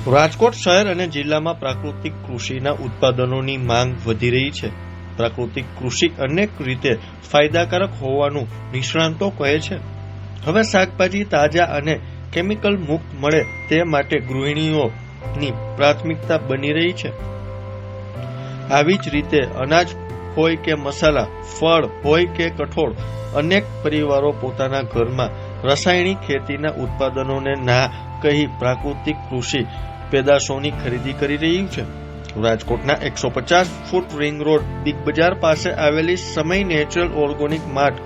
રાજકોટ શહેર અને જિલ્લામાં પ્રાકૃતિક કૃષિના ઉત્પાદનોની માંગ વધી રહી છે. પ્રાકૃતિક કૃષિ અનેક રીતે ફાયદાકારક હોવાનું નિષ્ણાંતો કહે છે. હવે શાકભાજી તાજા અને કેમિકલ મુક્ત મળે તે માટે ગૃહિણીઓની પ્રાથમિકતા બની રહી છે. આવી જ રીતે અનાજ હોય કે મસાલા, ફળ હોય કે કઠોળ, અનેક પરિવારો પોતાના ઘરમાં રાસાયણિક ખેતીના ઉત્પાદનોને ના કહી પ્રાકૃતિક કૃષિ પેદાશોની ખરીદી કરી રહ્યું છે. રાજકોટના 150 ફૂટ રિંગ રોડ બિગ બજાર પાસે આવેલી સમય નેચરલ ઓર્ગેનિક માર્ટ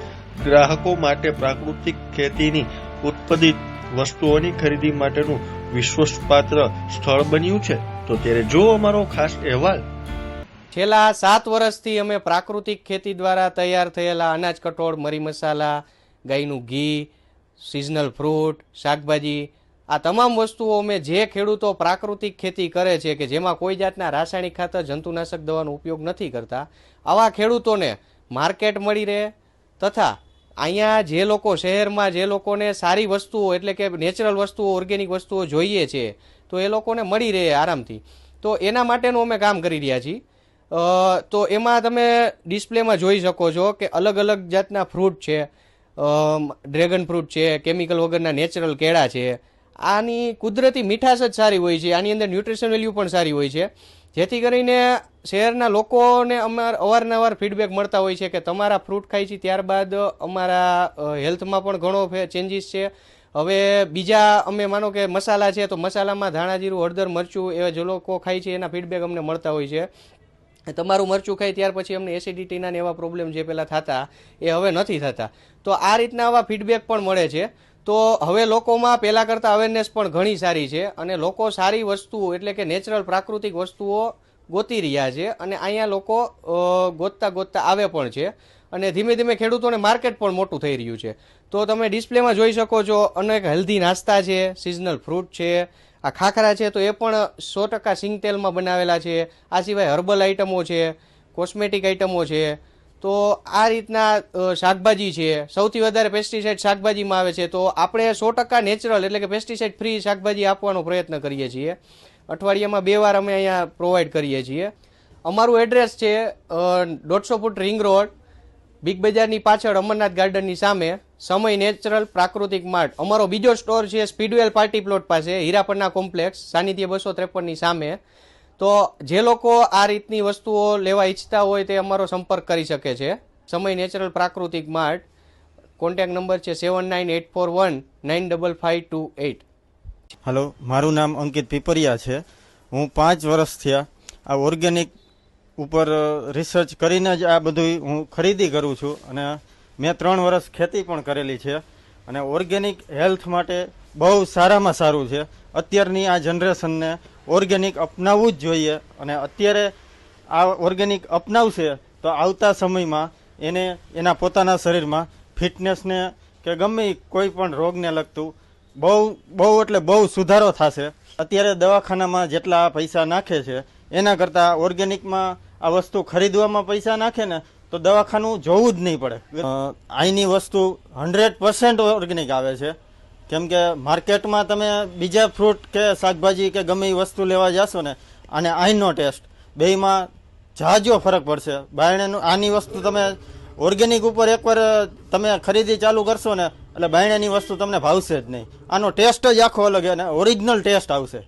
ગ્રાહકો માટે પ્રાકૃતિક ખેતીની ઉત્પાદિત વસ્તુઓની ખરીદી માટેનું વિશ્વાસપાત્ર સ્થળ બન્યું છે. તો ત્યારે જો અમારો ખાસ અહેવાલ. છેલ્લા 7 વર્ષથી અમે પ્રાકૃતિક ખેતી દ્વારા તૈયાર થયેલા અનાજ, કઠોળ, મરી મસાલા, ગાયનું ઘી, સિઝનલ ફ્રૂટ, શાકભાજી, આ તમામ વસ્તુઓ અમે જે ખેડૂતો પ્રાકૃતિક ખેતી કરે છે કે જેમાં કોઈ જાતના રાસાયણિક ખાતર, જંતુનાશક દવાનો ઉપયોગ નથી કરતા, આવા ખેડૂતોને માર્કેટ મળી રહે તથા અહીંયા જે લોકો શહેરમાં જે લોકોને સારી વસ્તુઓ એટલે કે નેચરલ વસ્તુઓ, ઓર્ગેનિક વસ્તુઓ જોઈએ છે તો એ લોકોને મળી રહે આરામથી. તો એના માટેનું અમે કામ કરી રહ્યા છીએ. તો એમાં તમે ડિસ્પ્લેમાં જોઈ શકો છો કે અલગ અલગ જાતના ફ્રૂટ છે, ડ્રેગન ફ્રૂટ છે, કેમિકલ વગરના નેચરલ કેળા છે. આની કુદરતી મીઠાશ જ સારી હોય છે, આની અંદર ન્યુટ્રિશન વેલ્યુ પણ સારી હોય છે, જેથી કરીને શહેરના લોકોને અવારનવાર ફીડબેક મળતા હોય છે કે તમારા ફ્રૂટ ખાઈ છે ત્યારબાદ અમારા હેલ્થમાં પણ ઘણો ચેન્જીસ છે. હવે બીજા અમે માનો કે મસાલા છે તો મસાલામાં ધાણા, જીરું, હળદર, મરચું એવા જે લોકો ખાય છે એના ફીડબેક અમને મળતા હોય છે. તમારું મરચું ખાય ત્યાર પછી અમને એસિડિટીના ને એવા પ્રોબ્લેમ જે પહેલાં થતા એ હવે નથી થતા. તો આ રીતના આવા ફીડબેક પણ મળે છે. તો હવે લોકોમાં પહેલાં કરતાં અવેરનેસ પણ ઘણી સારી છે અને લોકો સારી વસ્તુઓ એટલે કે નેચરલ પ્રાકૃતિક વસ્તુઓ ગોતી રહ્યા છે અને અહીંયા લોકો ગોતતા આવે પણ છે અને ધીમે ધીમે ખેડૂતોને માર્કેટ પણ મોટું થઈ રહ્યું છે. તો તમે ડિસ્પ્લેમાં જોઈ શકો છો અનેક હેલ્ધી નાસ્તા છે, સિઝનલ ફ્રૂટ છે, આ ખાખરા છે તો એ પણ 100% સિંગ તેલમાં બનાવેલા છે. આ સિવાય હર્બલ આઇટમો છે, કોસ્મેટિક આઇટમો છે. તો આ રીતના શાકભાજી છે, સૌથી વધારે પેસ્ટિસાઇડ શાકભાજીમાં આવે છે. તો આપણે 100% નેચરલ એટલે કે પેસ્ટિસાઇડ ફ્રી શાકભાજી આપવાનો પ્રયત્ન કરીએ છીએ. અઠવાડિયામાં 2 વાર અમે અહીંયા પ્રોવાઈડ કરીએ છીએ. અમારું એડ્રેસ છે 150 ફૂટ રિંગ રોડ, બિગ બજારની પાછળ, અમરનાથ ગાર્ડનની સામે, સમય નેચરલ પ્રાકૃતિક માર્ટ. અમારો બીજો સ્ટોર છે સ્પીડવેલ પાર્ટી પ્લોટ પાસે, હીરાપરના કોમ્પ્લેક્સ, સાનિધ્ય 253ની સામે. તો જે લોકો આ રીતની વસ્તુઓ લેવા ઈચ્છતા હોય તે અમારો સંપર્ક કરી શકે છે. સમય નેચરલ પ્રાકૃતિક માર્ટ. કોન્ટેક્ટ નંબર છે 7984195528. હલો, મારું નામ અંકિત પીપરિયા છે. હું 5 વર્ષ થયા આ ઓર્ગેનિક ઉપર રિસર્ચ કરીને જ આ બધું હું ખરીદી કરું છું અને મેં 3 વર્ષ ખેતી પણ કરેલી છે અને ઓર્ગેનિક હેલ્થ માટે બહુ સારામાં સારું છે. અત્યારની આ જનરેશનને ઓર્ગેનિક અપનાવવું જ જોઈએ અને અત્યારે આ ઓર્ગેનિક અપનાવશે તો આવતા સમયમાં એને એના પોતાના શરીરમાં ફિટનેસને કે ગમે કોઈ પણ રોગને લગતું બહુ એટલે બહુ સુધારો થશે. અત્યારે દવાખાનામાં જેટલા પૈસા નાખે છે એના કરતાં ઓર્ગેનિકમાં આ વસ્તુ ખરીદવામાં પૈસા નાખે ને તો દવાખાનું જોવું જ નહીં પડે. અહીંની વસ્તુ 100% ઓર્ગેનિક આવે છે. કેમ કે માર્કેટમાં તમે બીજા ફ્રૂટ કે શાકભાજી કે ગમે એ વસ્તુ લેવા જશો ને અને અહીંનો ટેસ્ટ બેયમાં જાજો ફરક પડશે. બાયણાનું આની વસ્તુ તમે ઓર્ગેનિક ઉપર એકવાર તમે ખરીદી ચાલુ કરશો ને એટલે બાયણાની વસ્તુ તમને ભાવશે જ નહીં. આનો ટેસ્ટ જ આખો અલગ અને ઓરિજિનલ ટેસ્ટ આવશે.